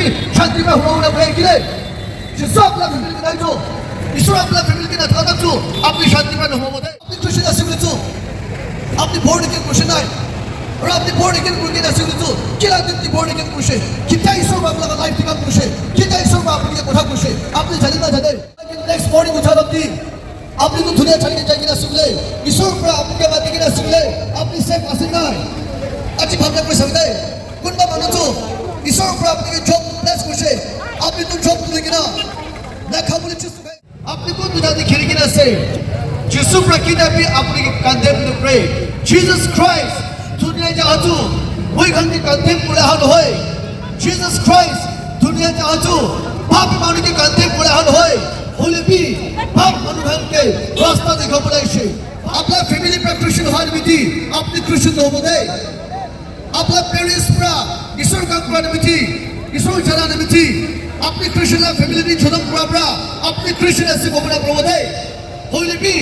भी शांति में हुआ भय गिरे जिससे आपला फैमिली के नहीं जो ईश्वर आपला फैमिली के ना जो अपनी शांति में हुआ बोले अपनी खुशी ना सिमरे जो अपनी बोर्ड के खुशी ना और अपनी बोर्ड के खुशी ना सिमरे जो किला दिन बोर्ड के खुशी कितना ईश्वर आपला का लाइफ का खुशी कितना ईश्वर आपली के कोठा खुशी अपनी जल्दी ना जल्दी नेक्स्ट मॉर्निंग उठा दबती अपनी तो दुनिया छाड़ के जाएगी ना सिमले ईश्वर पर आपके बात की ना सिमले अपनी से पासिंग ना अच्छी भावना कोई समझे कुंडा मानो जो ईश्वर पर आपके जॉब प्लस खुशी अपनी तो जॉब तो लेकिन ना खाबुली चीज अपनी को दुनिया की खिड़की ना से जिसु प्रकिता भी अपनी कंधेम ने प्रे जीसस क्राइस्ट दुनिया जातु वही घंटे कंधेम पूरा हाल होए जीसस क्राइस्ट दुनिया जातु पाप मानव के कंधेम पूरा हाल होए होले भी पाप मानव के रास्ता देखो पड़े से अपना फैमिली पर क्रिश्चियन हाल भी अपनी क्रिश्चियन हो बोले अपना पेरेंट्स पर ईश्वर का कुरान में थी ईश्वर चलाने में थी अपनी क्रिश्चियन फैमिली ने छोटा पुरा अपनी क्रिश्चियन ऐसे को बड़ा प्रवोदे होले भी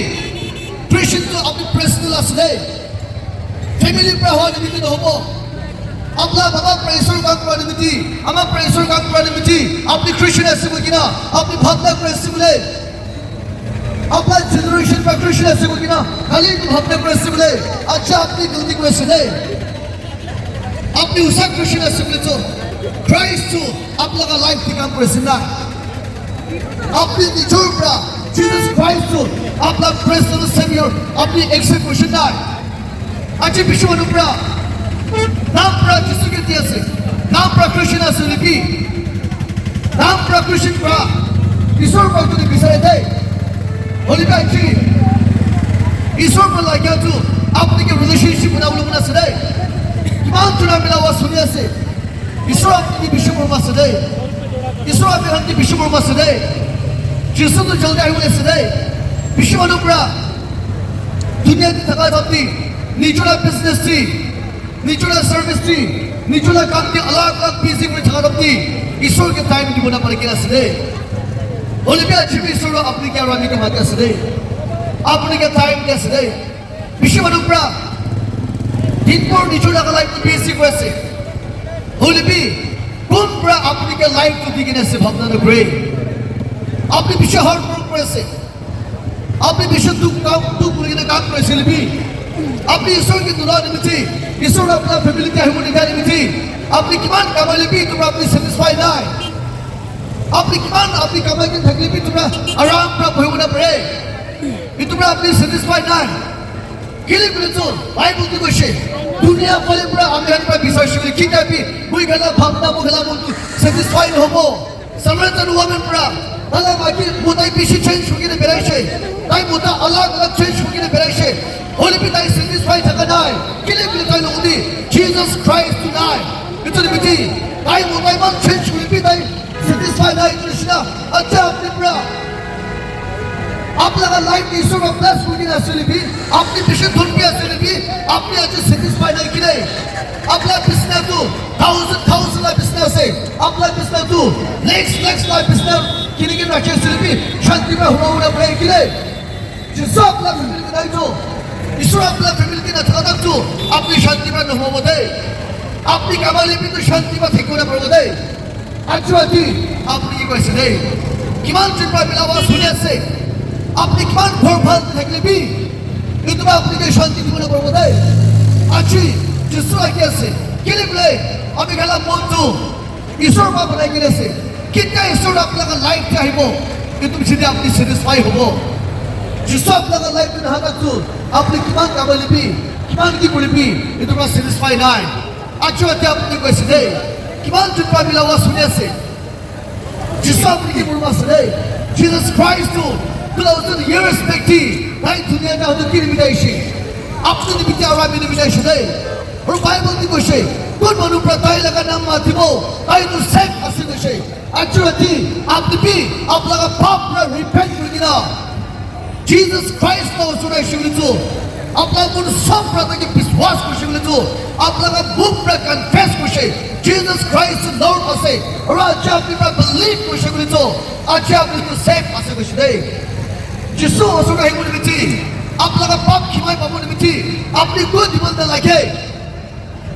क्रिश्चियन तो अपनी पर्सनल असले फैमिली पर हाल भी तो हो अपना बाबा प्रेशर का कुरान में थी हमारा प्रेशर का कुरान में थी अपनी क्रिश्चियन ऐसे को किना अपनी भावना प्रेस बोले अपना जनरेशन पर क्रिश्चियन ऐसे को किना खाली भावना प्रेस बोले अच्छा अपनी गलती को ऐसे अपनी उसा क्रिश्चियन ऐसे बोले तो क्राइस्ट तो अपना का लाइफ की काम प्रेस ना अपनी निचोड़ पर जीसस क्राइस्ट तो अपना पर्सनल सेवियर अपनी एक्सेक्यूशन ना अच्छे विश्व अनुप्रा नाम पर जिसु के दिया से नाम पर क्रिश्चियन ऐसे लिखी नाम पर क्रिश्चियन पर ईश्वर पर तो निकले थे होली का अच्छी ईश्वर पर लगा तो अपने के रिलेशनशिप बना उल्लू बना सदे किमान चुना मिला हुआ सुनिया से ईश्वर अपनी विश्व पर मसदे ईश्वर अपने हंती विश्व पर मसदे जिसु तो जल्दी आए हुए सदे विश्व अनुप्रा दुनिया की थकान होती निचोड़ा बिजनेस थी निचोड़ा सर्विस थी निचोड़ा काम की अलग अलग बिजी में थकान होती ईश्वर के टाइम की बना पड़ेगी ना सदे होली भी अच्छी भी ईश्वर अपनी क्या रानी के माते सदे अपने के टाइम के सदे विश्व अनुप्रा दिन पर निचोड़ा का लाइफ तो बिजी कैसे होली भी कौन बड़ा अपनी के लाइफ तो दिखने से भावना न करे अपने विश्व हर पर से अपने विश्व दुख पूरी ने काम कैसे भी अपनी ईश्वर की दुआ निमित्ती ईश्वर अपना फैमिली के हुए निकाल निमित्ती अपनी किमान कमाई भी तुम अपनी सेटिस्फाई ना है अपनी किमान अपनी कमाई की थकली भी तुम आराम प्राप्त हो ना पड़े ये तुम अपनी सेटिस्फाई ना है किले बोले तो बाइबल की कोशिश दुनिया वाले पूरा अमेरिकन पर विश्वास शिविर कितना भी कोई गला भावना मुगला मुझे सेटिस्फाई हो वो समर्थन हुआ में पूरा अलग बाकी मुद्दा पीछे चेंज होगी ने बेरा से ताई मुद्दा अलग अलग चेंज होगी ने बेरा से होली भी ताई सेटिस्फाई थका ना है किले बोले ताई लोग दी जीसस क्राइस्ट टू नाइ इतने भी थी ताई मुद्दा इमान चेंज होगी भी ताई सेटिस्फाई ना इतने शिना अच्छा अपने पूरा आप लगा लाइफ में ईश्वर अपना स्कूली ना सुनी भी आपने मिशन धुन भी सुनी भी आपने आज सेटिस्फाई नहीं की नहीं अपना बिजनेस तो थाउजेंड लाइफ बिजनेस है अपना बिजनेस तो नेक्स्ट लाइफ बिजनेस किन्हीं के रखे सुनी भी शांति में हुआ बड़े की नहीं जिससे अपना फैमिली के नहीं तो ईश्वर अपना फैमिली के ना था तो अपनी शांति में न हुआ दे अपनी कमाली भी तो शांति में थे कोना पड़ दे अच्छा जी आपने ये कैसे दे किमान चिंता मिला हुआ सुने से अपनी किमान भोरभाल थकले भी इतना अपनी के शांति की बोले बोले अच्छी जिससे आगे से किले बोले अभी गला मोंटू ईश्वर बाप बोले किले से कितना ईश्वर अपना का लाइफ चाहिए वो कि तुम सीधे अपनी सेटिस्फाई हो जिससे अपना का लाइफ में हाथ तो अपनी किमान कामली भी किमान की बोले भी इतना सेटिस्फाई ना है अच्छी बात है अपनी को सीधे किमान चिंता मिला हुआ सुने से जिससे अपनी की बोलवा से जीसस क्राइस्ट तो 2000 years bekti nahi dunia ka hodu kiri bidaishi apni ni bitya ora mini bidaishi dai और बाइबल की कोशे कौन मनु प्रताई लगा नाम माध्यमो आई तो सेफ असिल कोशे एक्चुअली आपने भी आप लगा पाप पर रिपेंट कर दिया जीसस क्राइस्ट का उसने शिविर तो आप लगा उन सब प्रकार के विश्वास को शिविर तो आप लगा बुक पर कन्फेस कोशे जीसस क्राइस्ट लॉर्ड असे और आज आपने पर बिलीव को शिविर तो आज आपने तो सेफ असिल कोशे दे जिसो उसका ही मुझे मिटी आप लगा पाप की माय बाबू ने मिटी आपने कोई दिमाग ना लगे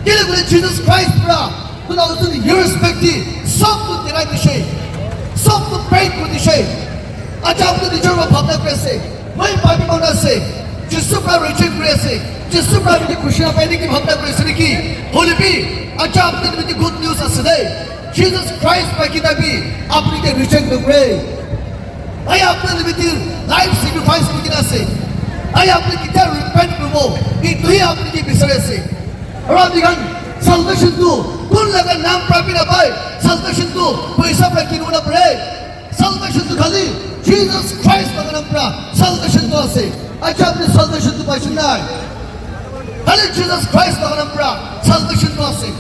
किले बोले जीसस क्राइस्ट पर 2000 years bekti সবটো তেৰাই দিছে সবটো পেইড কৰি দিছে আজি আপুনি নিজৰ ভাৱনা কৰি আছে মই পাপী মানুহ আছে যিছুৰ পৰা ৰিজেক্ট কৰি আছে যিছুৰ পৰা আপুনি খুচি নাপায় নেকি ভাৱনা কৰি আছে নেকি হ'লেবি আজি আপোনাৰ নিমিত্তে গুড নিউজ আছে দেই Jesus Christ বাকি দাবি আপোনাকে ৰিজেক্ট নকৰে আই আপোনাৰ নিমিত্তে লাইফ সেক্ৰিফাইস কৰি আছে আই আপুনি কেতিয়া ৰিপেন্ট কৰিব এইটোহে আপুনি কি বিচাৰি আছে আৰু আমি গান সালভেশনটো কোন লগা নাম প্ৰাপ্তি নাপায় সালভেশনটো পইচা পৰা কিনিব নপৰে সালভেশনটো খালি Jesus Christ নামৰ পৰা সালভেশনটো আছে আজি আপুনি সালভেশনটো পাইছে নাই খালি Jesus Christ নামৰ পৰা সালভেশনটো আছে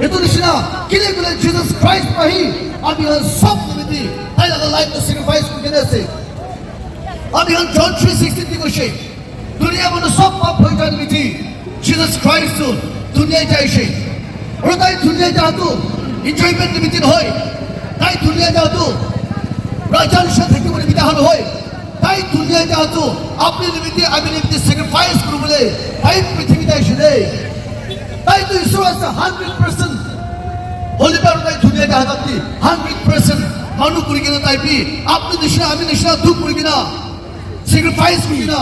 এইটো নিচিনা কিনে গ'লে Jesus Christ পাহি আমি সব নিমিত্তে তাই লগা লাইফটো সেক্ৰিফাইস কৰি আছে আমি John 3:16 দি কৈছে দুনিয়া মানুহ সব পাপ হৈ যায় নিমিত্তে Jesus Christ দুনিয়ায় যাইছে আৰু তাই দুনিয়ায় যাওঁতো এনজয়মেণ্ট নিমিত্তে নহয় তাই দুনিয়ায় যাওঁতো ৰাজাৰ নিচিনা থাকিব নিমিত্তে নহয় তাই দুনিয়ায় যাওঁতো আপুনি নিমিত্তে আমি নিমিত্তে সেক্ৰিফাইস কৰিবলৈ তাই পৃথিৱীত আহিছে দেই তাইতো ঈশ্বৰ আছে 100% হ'লেও আৰু তাই দুনিয়ায় যাওঁত আপুনি 100% মানুহ কৰি কিনে তাই পি আপুনি নিচিনা আমি নিচিনা দুখ কৰি কিনা সেক্ৰিফাইস কৰি কিনা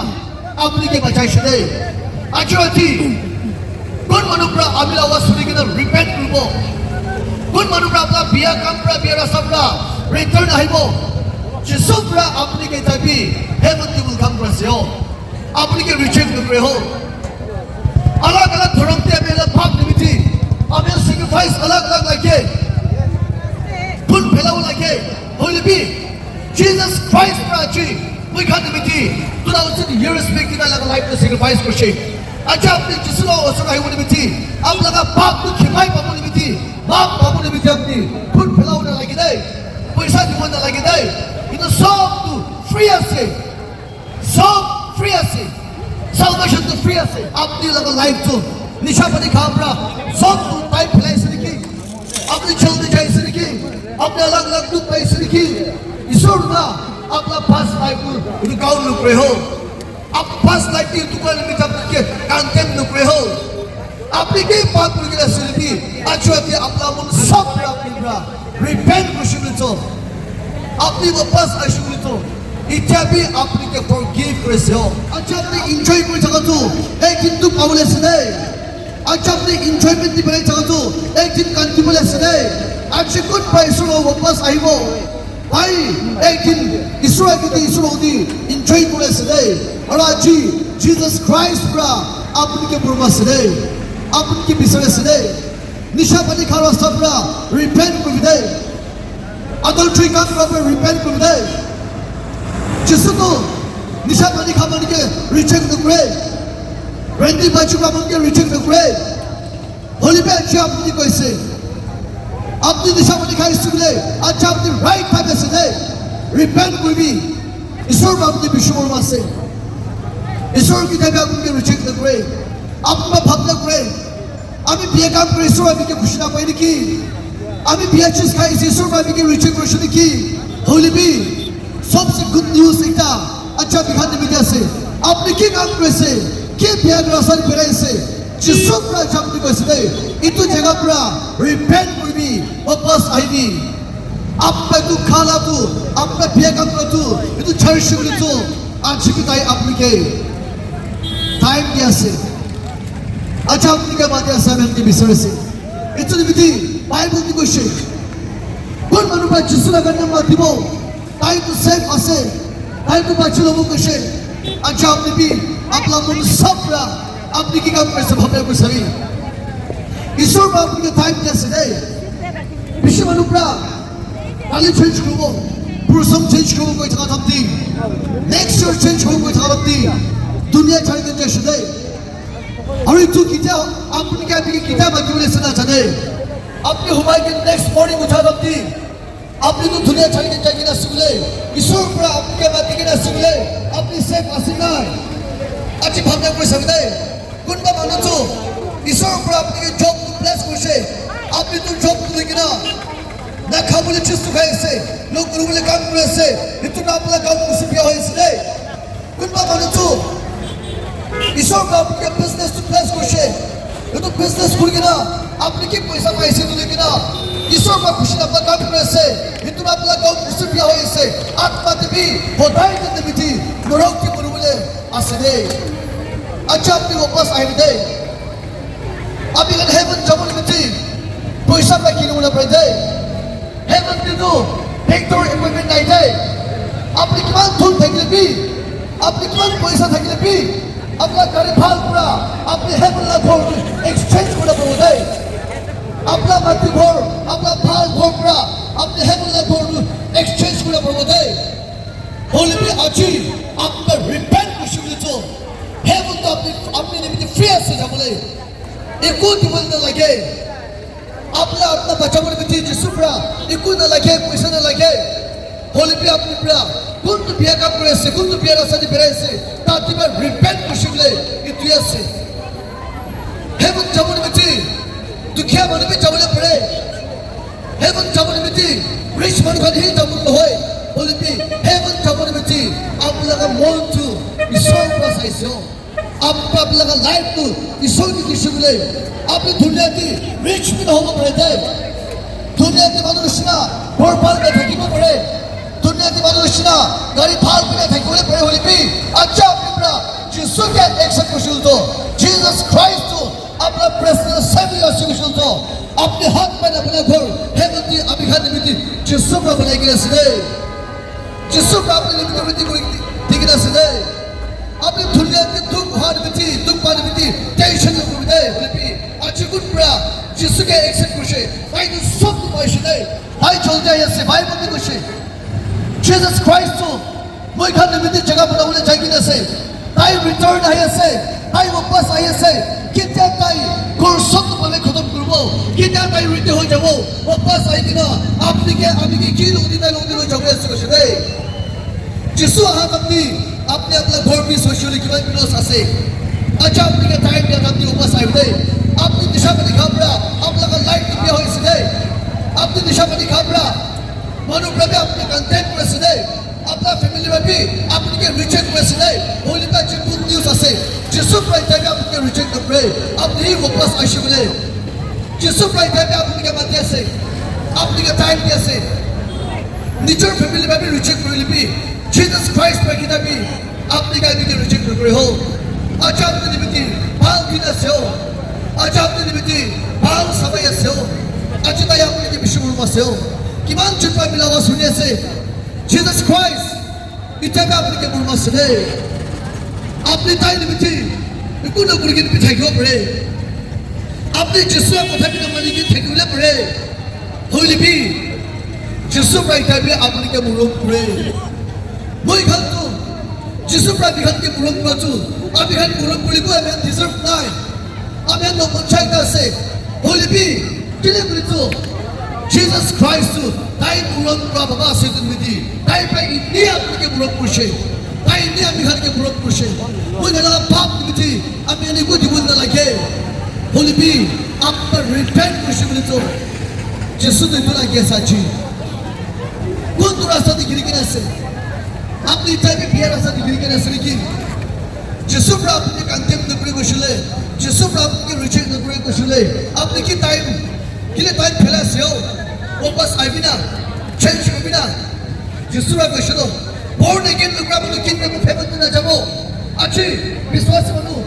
আপুনিকে বাঁচাইছে দেই আজি কোন মানুহ পৰা আমি আৱাজ শুনি কিনে ৰিপেন্ট কৰিব কোন মানুহ পৰা আপোনাৰ বিয়া কাম পৰা বিয়া ৰাস্তা পৰা ৰিটাৰ্ণ আহিব যিছুৰ পৰা আপুনিকে যাবি হেভেনলি ৱেলকাম কৰিছে আপুনিকে ৰিজেক্ট নকৰে अलग अलग धर्म के मेरा पाप निमित्ते हमें सेक्रिफाइस अलग अलग लगे फुल फैलाव लगे होली भी Jesus Christ Prachi we can't निमित्ते तो ना उसे irrespective अलग लाइफ में सेक्रिफाइस करते अच्छा अपने जिसको उसको नहीं होने निमित्ते अब लगा पाप तो खिमाई पापो निमित्ते पाप पापो निमित्ते अपनी फुल फैलाव ना लगे दे पैसा जीवन ना लगे दे इतना सब तो फ्री আছে सब फ्री আছে salvation to free আছে আপনি লগা লাইফ তো নিশাপানি খাবরা সব টাইপ ফেলাইছে নাকি আপনি চলতে চাইছে নাকি আপনি अलग अलग দুঃখ পাইছে নাকি ঈশ্বর না আপনার ফার্স্ট লাইফ को गाउन नकरे हो आप फर्स्ट लाइफ की दुकान में जब तक कांटेन नकरे हो আপনি কি পাপ করে গেছেন কি আচ্ছা কি আপনার মন সব আপনারা রিপেন্ট করছেন আপনি वापस আসুন তো ইত্যাদি আপনাকে ফরগিভ করেছে আচ্ছা আপনি এনজয় করে থাকতো একদিন তো পাবলে আছে আচ্ছা আপনি এনজয়মেন্ট দি বেড়ে থাকতো একদিন কান্তি বলে আছে আচ্ছা কোন পাইছো वापस আইব ভাই একদিন ঈশ্বর ওদি এনজয় করেছে আর আজি জিসাস ক্রাইস্ট প্রা আপনাকে প্রবাসে আপনাকে বিচারেছে নিশাপানি খাওয়া রাস্তা প্রা রিপেন্ট করে adultery কাম করে রিপেন্ট করে जिसको निशा पानी खाने के रिचेक नकरे रेंडी बच्चों का मन के रिचेक नकरे होली पे अच्छा अपनी कोई से अपनी निशा पानी खाई सुबह अच्छा अपनी राइट टाइम से दे रिपेंट कोई भी ईश्वर बाप ने विश्व में मासे ईश्वर की जगह उनके रिचेक नकरे अपना भावना करे अभी बिया काम करे ईश्वर अभी के खुशी ना पाई निकी अभी बिया चीज खाई ईश्वर बाप के रिचेक रोशन निकी होली भी सबसे गुड न्यूज এটা अच्छा दिखाने में कैसे आपने কি কাম করেছে কি বিয়ার রাস্তা বেরাইছে যিশু প্রা জানতে কইছে ইতো জায়গা প্রা রিপেন্ট করবি वापस আইবি আপনি তো খালা তো আপনি বিয়া কাম করতো ইতো ছাড়ি শুনি তো আজ কি তাই আপনাকে টাইম দিয়েছে আচ্ছা আপনাকে বাদে আছে আমি কি বিষয়ছে ইতো নিবিতি বাইবেল কি কইছে কোন মানুষ যিশু লাগার নাম দিব তাই তো সেফ আছে তাই তো বাচ্চা লোক কইছে আচ্ছা আপনি भी आपला मन सबरा আপনি কি কাম করেছে ভাবে কইছে ঈশ্বর আপনাকে টাইম দিয়েছে বিশ্ব মানুষরা কালি চেঞ্জ করব পুরুষম চেঞ্জ করব কই থাকা আপনি নেক্সট ইয়ার চেঞ্জ করব কই থাকা আপনি দুনিয়া ছাড়ি দিতে শুনে আর একটু কিটা আপনি কি কিটা বাকি বলেছে না জানে আপনি হুমাই के नेक्स्ट मॉर्निंग उठा আপনি আপনি তো দুনিয়া ছাড়ি দিতে চাই কিনা শুনলে ঈশ্বর পুরা আপনাকে বাকি কিনা শুনলে আপনি সেফ আছেন না আজ ভাবনা করে सकते কোনবা মানুষ ঈশ্বর পুরা আপনাকে জব ব্লেস করছে আপনি তো জব করে কিনা না খাবলে চিস্ত খাইছে লোক বলে কাম করেছে এত না আপনার কাম কিছু বিয়া হয়েছে কোনবা মানুষ ঈশ্বর আপনাকে বিজনেস ব্লেস করছে এত বিজনেস করে কিনা আপনি কি পয়সা পাইছে তো কিনা ঈশ্বৰ পৰা খুশি আপোনাক কাম কৰি আছে কিন্তু আপোনাক কাম মুছুফিয়া হৈ আছে আত্মা দেৱী সদায় দেৱী নৰক কি কৰিবলৈ আছে দেই আচ্ছা আপনি वापस আহিব দেই আপনি কেন হেভেন যাব নেকি পইচা পাই কিনিবলৈ পাৰে দেই হেভেন দিনো ভেক্টৰ এপইণ্টমেণ্ট নাই দেই আপনি কিমান ধন থাকিলে বি আপনি কিমান পইচা থাকিলে বি আপনার গাড়ি ভাল পুরা আপনি হেভেন ঘর এক্সচেঞ্জ করে পাবো দেই আপনার মাটি ঘর আপনার ভাল ঘর পুরা আপনি হেভেন ঘর এক্সচেঞ্জ করে পাবো দেই হলে বি আজি আপনার রিপেন্ট করছো হেভেন তো আপনি নিমিত্তে ফ্রি আছে যাবলে একো দিব নালাগে আপনার আপনার বাঁচাবার নিমিত্তে যিশু পুরা একো নালাগে পয়সা নালাগে হলে বি আপনি পুরা কোনটো বিয়া কাম কৰি আছে কোনটো বিয়া ৰাস্তাদি বেৰাই আছে তাত কিবা ৰিপেন্ট কৰিছিলে এইটো আছে হেভেন যাব নিমিত্তে দুখীয়া মানুহে যাবলৈ পাৰে হেভেন যাব নিমিত্তে ৰিচ মানুহহে যাব নহয় হলে বি হেভেন যাব নিমিত্তে আপোনালোকৰ মনটো ঈশ্বৰৰ পৰা চাইছে আপোনালোকৰ লাইফটো ঈশ্বৰকে দিছে বোলে আপুনি দুনিয়াতে ৰিচ নহ'ব পাৰে দেই দুনিয়াতে মানুহ নিচিনা বৰপালকে থাকিব পাৰে দুনিয়াতে মানুহ নিচিনা গাড়ী ভাল পিনে থাকিবলৈ পাৰে হলে বি আচ্ছা আপনি পৰা যিশুকে একচেপ্ট কৰিছিল তো জিজাস খ্ৰাইষ্ট আপোনাৰ প্ৰেচিডেন্ট সেভিয়াৰ কৰিছিল তো আপনি হাত পাই আপোনাৰ ঘৰ হেভেন দি আমি খান নিমিত্তে যিশু পৰা বনাই কিনে আছে দেই যিশু পৰা আপুনি নিমিত্তে কৰি ঠিক আছে দেই আপনি দুনিয়াতে দুখ হোৱা নিমিত্তে দুখ পোৱা নিমিত্তে টেনশ্যন নকৰিব দেই হলে বি আজি কোন পৰা যিশুকে একচেপ্ট কৰিছে তাইতো চব পাইছে দেই তাই জলদি আহি আছে বাইবেলতে কৈছে Jesus Christ মই খান নিমিত্তে জগা বনাবলৈ যাই কিনে আছে তাই ৰিটাৰ্ণ আহি আছে তাই वापस আহি আছে কেতিয়া তাই ঘৰ চব মানে খতম কৰিব কেতিয়া তাই ৰিটাৰ্ণ হৈ যাব वापस আহি কিনে আমি কি লদি লৈ যাব আছে কৈছে দেই যিশু আহাক আপনি আপোনাৰ ঘৰ পিছ হৈছিল কিমান ক্লজ আছে আচ্ছা আপনি কে টাইম দিয়া আপনি वापस আহিব দেই আপনি দিশা পাতি খাবৰা আপোনালোকৰ লাইফ কি হৈছে দেই আপনি দিশা পাতি খাবৰা মানুহ বাবে আপনি কন্টেন্ট কৰিছে দেই আপনার ফ্যামিলি বাবে আপনাকে রিজেক্ট করেছে দেই হলে বা যে গুড নিউজ আছে যিশু প্রায় টাইমে আপনাকে রিজেক্ট করে আপনি वापस আসে বলে যিশু প্রায় টাইমে আপনাকে মাতি আছে আপনাকে টাইম দি আছে নিজের ফ্যামিলি বাবে রিজেক্ট করে লিবি জিসাস ক্রাইস্ট পাই কিনাবি আপনি গাইবিকে রিজেক্ট করে হো আচ্ছা আপনি নিমিত্তে ভাল দিন আছে হো আচ্ছা আপনি নিমিত্তে ভাল সময় আছে হো আচ্ছা তাই আপনাকে বিশ্বমূর্ম আছে হো কিমান চুপা মিলাবা শুনি আছে জিসাস ক্রাইস্ট ইটাকে আপনাকে মূর্ম আছে দেই আপনি তাই নিমিত্তে একো নকৰি কিনে থাকিব পাৰে আপনি যিশুৰ কথা কিনা মানি কিনে থাকিবলৈ পাৰে হলিবি যিশু প্ৰায় টাইমে আপোনাকে মূৰম কৰে মই খানটো যিশু প্ৰায় বিঘাতকে মূৰম কৰাটো আমি খান মূৰম কৰিব আমি ডিজাৰ্ভ নাই আমি নপঞ্চায়ত আছে হলিবি কেলে কৰিছো Jesus Christ তাই মূৰম কৰা বাবা আছে তুমি তাই প্ৰায় ইনি আপোনাকে মূৰম কৰিছে তাই ইনি আমি খানকে মূৰম কৰিছে মই নালা পাপ নিমিত্তে আমি এনেকৈ দিব নালাগে হলিবি আপনাৰ ৰিপেন্ট কৰিছে বুলিতো যিশু দিটো লাগি আছে আজি কোনটো ৰাস্তা দি গিৰি কিনে আছে আপনি টাইমে বিয়া ৰাস্তা দি গিৰি কিনে আছে নেকি যিশু পৰা আপুনি কন্টেম নকৰি গৈছিলে যিশু পৰা আপুনি ৰিজেক্ট নকৰি গৈছিলে আপনি কি টাইম কিলে টাইম ফেলাছে হো वापस আইবিনা চেঞ্জ কৰিবিনা যিশু পৰা কৈছিল বৰ্ণ এগেইন নকৰা মানুহ কিন্তু ফেভেন না যাব আজি বিশ্বাসী মানুহ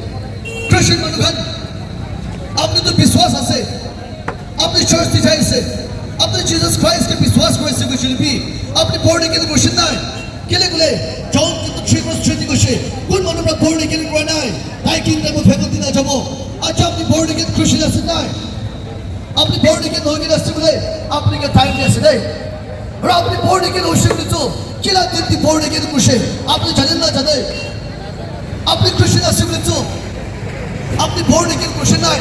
খ্ৰীষ্টান মানুহ খান আপনি তো বিশ্বাস আছে আপনি চার্চ দি যাইছে আপনি জিসাস ক্রাইস্টকে বিশ্বাস করেছে বুঝলিবি আপনি বর্ণ এগেইন করছেন না কেলে গলে জন কিন্তু 3:3 কৈছে কোন মানুষরা বর্ণ এগেইন করে নাই তাই কিন্তু ফেভেন দিনা যাব আচ্ছা আপনি বর্ণ এগেইন খ্রিস্টান আছেন না আপনি বর্ণ এগেইন হয়ে গেছে বলে আপনি কে টাইম দিয়েছে দেই আর আপনি বর্ণ এগেইন হইছেন তো কিলা দিন বর্ণ এগেইন করছে আপনি জানেন না জানেন আপনি খ্রিস্টান আছেন বলে তো আপনি বর্ণ এগেইন করছেন না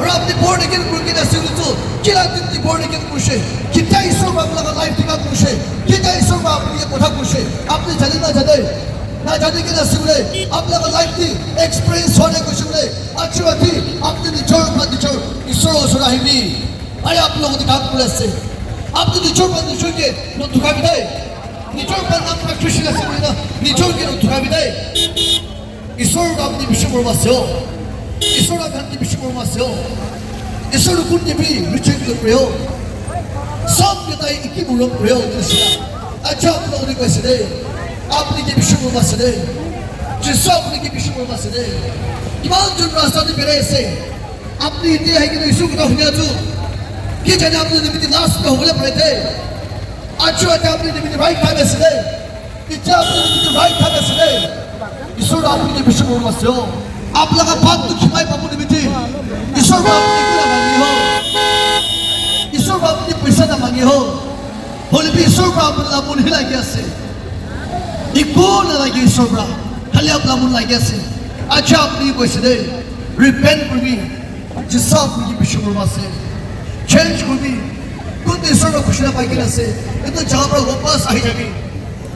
আর আপনি বর্ণ এগেইন করে আছেন তো কিলা দিন বর্ণ এগেইন করছে কিটা ঈশ্বর আপনার লাইফ টিকা করছে কিটা ঈশ্বর আপনাকে কথা করছে আপনি জানেন না জানেন না জানি কিনা আছে বলে আপনার লাইফ দি এক্সপেরিয়েন্স হয়ে গেছে বলে আচ্ছা আপনি নিজের ঈশ্বর ওসর আহিবি আরে আপনার মধ্যে কাম করে আসছে আপনি নিজের ঈশ্বরকে ধোকাবি দেয় নিজের আপনার খ্রিস্টান আছে বলে না নিজেরকে ধোকাবি দেয় ঈশ্বর আপনি বিশ্বকর্মা আছে ঈশ্বর আপনাকে বিশ্বকর্মা আছে ঈশ্বর কোন দেবী রিচেক করে সব কেতাই কি মুরম রেও দিছিলা আচ্ছা আপনি কইছে দে আপনি কি বিশ্বকর্মা আছে দে যিশু আপনি কি বিশ্বকর্মা আছে দে ইমান জন রাস্তাতে বেরিয়েছে আপনি ইতি है कि यीशु को हुआ जो कि जाने आपने निमित्त लास्ट में होले पड़े थे अच्छा है आपने निमित्त राइट टाइम से दे इच्छा आपने निमित्त राइट टाइम से दे यीशु आपने के विश्वकर्मा से हो आप लगा बात तो खिमाई पापू निमित्त यीशु आपने को मांगी हो यीशु आपने पैसा ना मांगी हो होले भी यीशु आपने लामुन हिला गया से इकोन लगे यीशु खाली आप लामुन लगे से अच्छा आपने को से दे repent for me जिससे आपने की विश्वकर्मा से change for me खुद ईश्वर को खुशी ना पाई के से ये तो जहाँ पर वापस आई जाएगी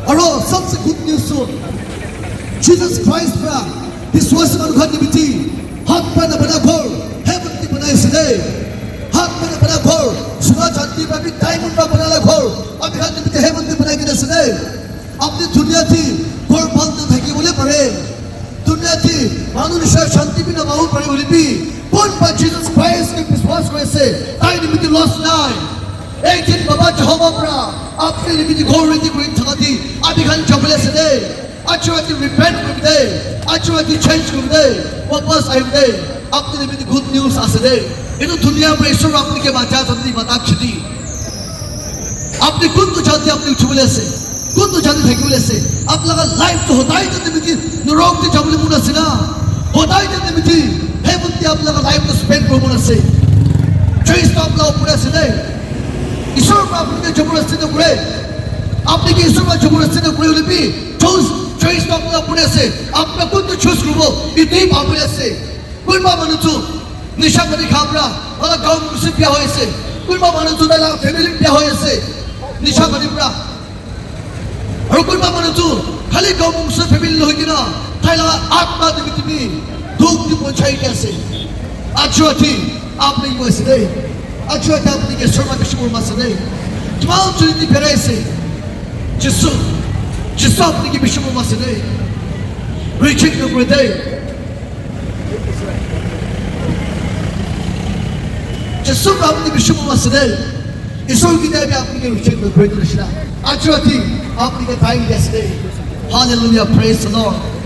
और वो सबसे good news सुन Jesus Christ का विश्वास में अनुखा निमित्ती हाथ पर न बना घोर heaven की बनाए से दे हाथ पर न बना घोर सुना चांदी पर भी diamond पर बना ला घोर अब यहाँ निमित्ती heaven की बनाए के से दे अपनी दुनिया थी घोर बंद था कि बोले पड़े दुनिया थी मानुष्य शांति भी न माहौल पड़े बोले भी कौन पर जीसस क्राइस्ट के विश्वास को ऐसे ताई निमित्त लॉस नाइ एक दिन बाबा जहोवा परा आपके निमित्त घोर रीति को इंतहा थी अभी घन चपले से दे अच्छे वाली रिपेंट कर दे अच्छे वाली चेंज कर दे वापस आए दे आपके निमित्त गुड न्यूज़ आसे दे इन्हों दुनिया में ईश्वर आपने के बात जाती बात छिड़ी आपने कुछ तो जानते आपने चुपले से कुछ तो जानते थे चुपले से आप लगा लाइफ तो होता ही जब निमित्त नरोग के चपले मुना से ना होता ही जब निमित्त heaven ti आप लगा लाइफ तो स्पेंड करो मुना से चेंज तो आप लगा पूरा से नहीं ईश्वर को आपने के चुपले से तो पूरे आपने के ईश्वर को चुपले से तो पूरे उन्हें भी चेंज तो आप लगा पूरे से आपने कुछ तो चूज करो इतनी बाबूले से कुछ बात मनुष्य निशा करी खामरा वाला गांव मुझसे क्या हो ऐसे कुछ बात मनुष्य ना लगा फैमिली क्या हो ऐसे निशा करी पूरा और कुछ बात मनुष्य खाली गांव मुझसे फैमिली लोग ना थाईला आत्मा दिवित भी धूप की पहुंचाई कैसे अच्छा थी आपने ये वैसे दे अच्छा था आपने के शर्मा विश्वकर्मा से दे तमाम चीज़ें फिरे से जिससे आपने के विश्वकर्मा से दे reaching the day जिससे आपने विश्वकर्मा से दे ईश्वर की दया भी आपने के reaching the day अच्छा थी आपने के ताई कैसे दे Hallelujah, praise the Lord.